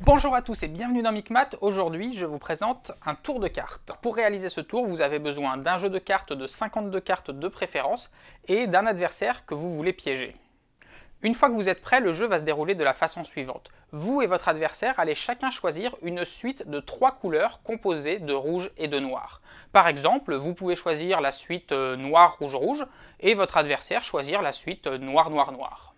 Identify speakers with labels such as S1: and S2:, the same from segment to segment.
S1: Bonjour à tous et bienvenue dans Micmac. Aujourd'hui, je vous présente un tour de cartes. Pour réaliser ce tour, vous avez besoin d'un jeu de cartes de 52 cartes de préférence et d'un adversaire que vous voulez piéger. Une fois que vous êtes prêt, le jeu va se dérouler de la façon suivante. Vous et votre adversaire allez chacun choisir une suite de 3 couleurs composées de rouge et de noir. Par exemple, vous pouvez choisir la suite noir, rouge, rouge et votre adversaire choisir la suite noir, noir, noir.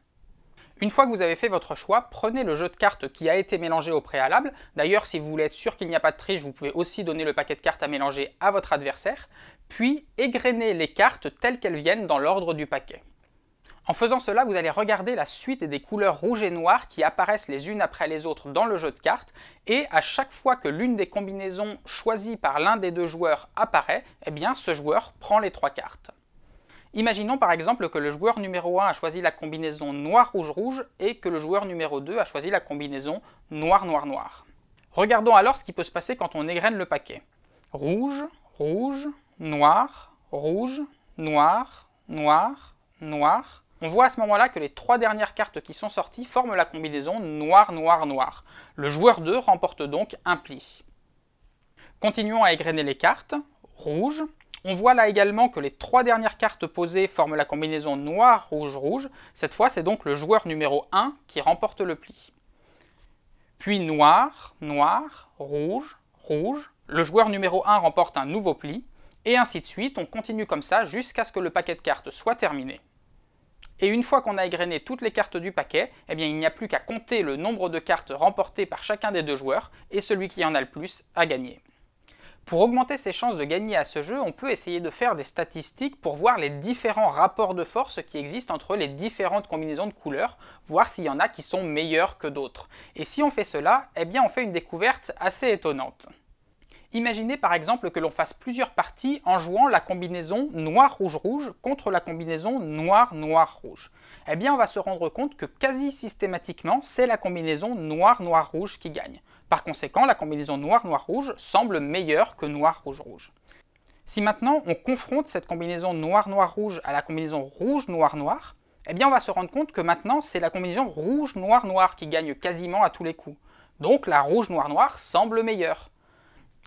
S1: Une fois que vous avez fait votre choix, prenez le jeu de cartes qui a été mélangé au préalable. D'ailleurs, si vous voulez être sûr qu'il n'y a pas de triche, vous pouvez aussi donner le paquet de cartes à mélanger à votre adversaire, puis égrenez les cartes telles qu'elles viennent dans l'ordre du paquet. En faisant cela, vous allez regarder la suite des couleurs rouge et noir qui apparaissent les unes après les autres dans le jeu de cartes, et à chaque fois que l'une des combinaisons choisies par l'un des deux joueurs apparaît, eh bien ce joueur prend les 3 cartes. Imaginons par exemple que le joueur numéro 1 a choisi la combinaison noir-rouge-rouge et que le joueur numéro 2 a choisi la combinaison noir-noir-noir. Regardons alors ce qui peut se passer quand on égrène le paquet. Rouge, rouge, noir, rouge, noir, noir, noir. On voit à ce moment-là que les 3 dernières cartes qui sont sorties forment la combinaison noir-noir-noir. Le joueur 2 remporte donc un pli. Continuons à égrener les cartes. Rouge. On voit là également que les 3 dernières cartes posées forment la combinaison noir-rouge-rouge. Cette fois, c'est donc le joueur numéro 1 qui remporte le pli. Puis noir, noir, rouge, rouge. Le joueur numéro 1 remporte un nouveau pli. Et ainsi de suite, on continue comme ça jusqu'à ce que le paquet de cartes soit terminé. Et une fois qu'on a égrené toutes les cartes du paquet, eh bien, il n'y a plus qu'à compter le nombre de cartes remportées par chacun des deux joueurs, et celui qui en a le plus a gagné. Pour augmenter ses chances de gagner à ce jeu, on peut essayer de faire des statistiques pour voir les différents rapports de force qui existent entre les différentes combinaisons de couleurs, voir s'il y en a qui sont meilleurs que d'autres. Et si on fait cela, eh bien on fait une découverte assez étonnante. Imaginez par exemple que l'on fasse plusieurs parties en jouant la combinaison noir-rouge-rouge contre la combinaison noir-noir-rouge. Eh bien on va se rendre compte que quasi systématiquement, c'est la combinaison noir-noir-rouge qui gagne. Par conséquent, la combinaison noir-noir-rouge semble meilleure que noir-rouge-rouge. Si maintenant on confronte cette combinaison noir-noir-rouge à la combinaison rouge-noir-noir, eh bien on va se rendre compte que maintenant c'est la combinaison rouge-noir-noir qui gagne quasiment à tous les coups. Donc la rouge-noir-noir semble meilleure.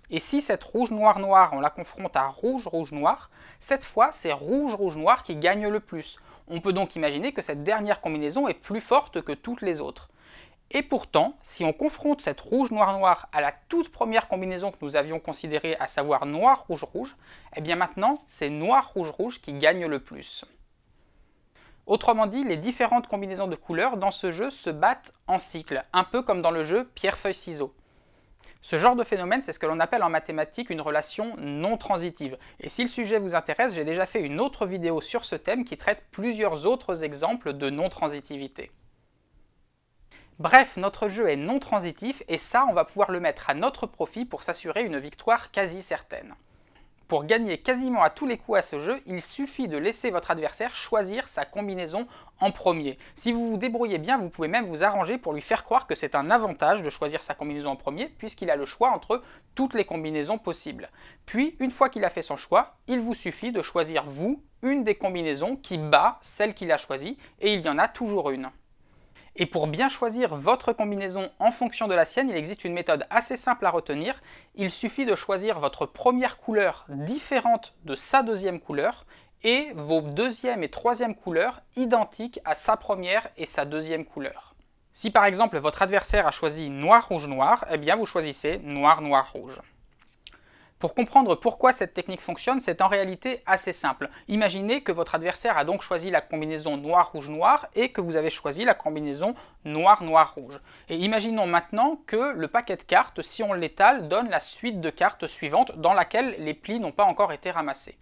S1: Et si cette rouge-noir-noir, on la confronte à rouge-rouge-noir, cette fois c'est rouge-rouge-noir qui gagne le plus. On peut donc imaginer que cette dernière combinaison est plus forte que toutes les autres. Et pourtant, si on confronte cette rouge-noir-noir à la toute première combinaison que nous avions considérée, à savoir noir-rouge-rouge, eh bien maintenant, c'est noir-rouge-rouge qui gagne le plus. Autrement dit, les différentes combinaisons de couleurs dans ce jeu se battent en cycle, un peu comme dans le jeu pierre-feuille-ciseaux. Ce genre de phénomène, c'est ce que l'on appelle en mathématiques une relation non transitive. Et si le sujet vous intéresse, j'ai déjà fait une autre vidéo sur ce thème qui traite plusieurs autres exemples de non-transitivité. Bref, notre jeu est non transitif et ça, on va pouvoir le mettre à notre profit pour s'assurer une victoire quasi certaine. Pour gagner quasiment à tous les coups à ce jeu, il suffit de laisser votre adversaire choisir sa combinaison en premier. Si vous vous débrouillez bien, vous pouvez même vous arranger pour lui faire croire que c'est un avantage de choisir sa combinaison en premier, puisqu'il a le choix entre toutes les combinaisons possibles. Puis, une fois qu'il a fait son choix, il vous suffit de choisir vous une des combinaisons qui bat celle qu'il a choisie, et il y en a toujours une. Et pour bien choisir votre combinaison en fonction de la sienne, il existe une méthode assez simple à retenir. Il suffit de choisir votre première couleur différente de sa deuxième couleur et vos deuxième et troisième couleurs identiques à sa première et sa deuxième couleur. Si par exemple votre adversaire a choisi noir-rouge-noir, eh bien vous choisissez noir-noir-rouge. Pour comprendre pourquoi cette technique fonctionne, c'est en réalité assez simple. Imaginez que votre adversaire a donc choisi la combinaison noir-rouge-noir et que vous avez choisi la combinaison noir-noir-rouge. Et imaginons maintenant que le paquet de cartes, si on l'étale, donne la suite de cartes suivante dans laquelle les plis n'ont pas encore été ramassés.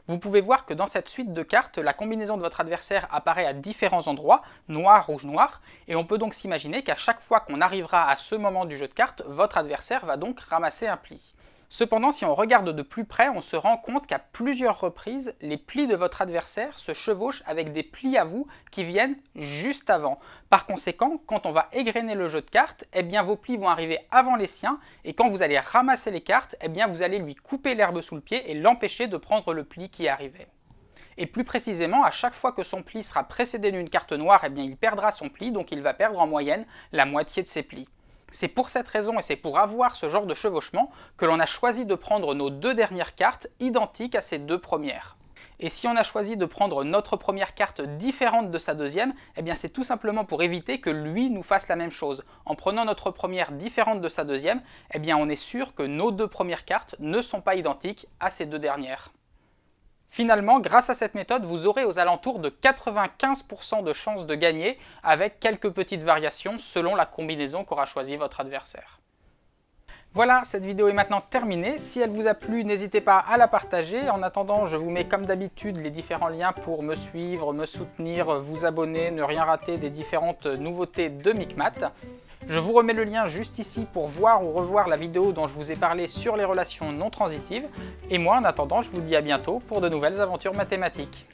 S1: Vous pouvez voir que dans cette suite de cartes, la combinaison de votre adversaire apparaît à différents endroits, noir, rouge, noir, et on peut donc s'imaginer qu'à chaque fois qu'on arrivera à ce moment du jeu de cartes, votre adversaire va donc ramasser un pli. Cependant, si on regarde de plus près, on se rend compte qu'à plusieurs reprises, les plis de votre adversaire se chevauchent avec des plis à vous qui viennent juste avant. Par conséquent, quand on va égrener le jeu de cartes, eh bien vos plis vont arriver avant les siens, et quand vous allez ramasser les cartes, eh bien vous allez lui couper l'herbe sous le pied et l'empêcher de prendre le pli qui arrivait. Et plus précisément, à chaque fois que son pli sera précédé d'une carte noire, eh bien il perdra son pli, donc il va perdre en moyenne la moitié de ses plis. C'est pour cette raison et c'est pour avoir ce genre de chevauchement que l'on a choisi de prendre nos 2 dernières cartes identiques à ces 2 premières. Et si on a choisi de prendre notre première carte différente de sa deuxième, eh bien c'est tout simplement pour éviter que lui nous fasse la même chose. En prenant notre première différente de sa deuxième, eh bien on est sûr que nos 2 premières cartes ne sont pas identiques à ces 2 dernières. Finalement, grâce à cette méthode, vous aurez aux alentours de 95% de chances de gagner avec quelques petites variations selon la combinaison qu'aura choisi votre adversaire. Voilà, cette vidéo est maintenant terminée. Si elle vous a plu, n'hésitez pas à la partager. En attendant, je vous mets comme d'habitude les différents liens pour me suivre, me soutenir, vous abonner, ne rien rater des différentes nouveautés de Micmac. Je vous remets le lien juste ici pour voir ou revoir la vidéo dont je vous ai parlé sur les relations non transitives. Et moi, en attendant, je vous dis à bientôt pour de nouvelles aventures mathématiques.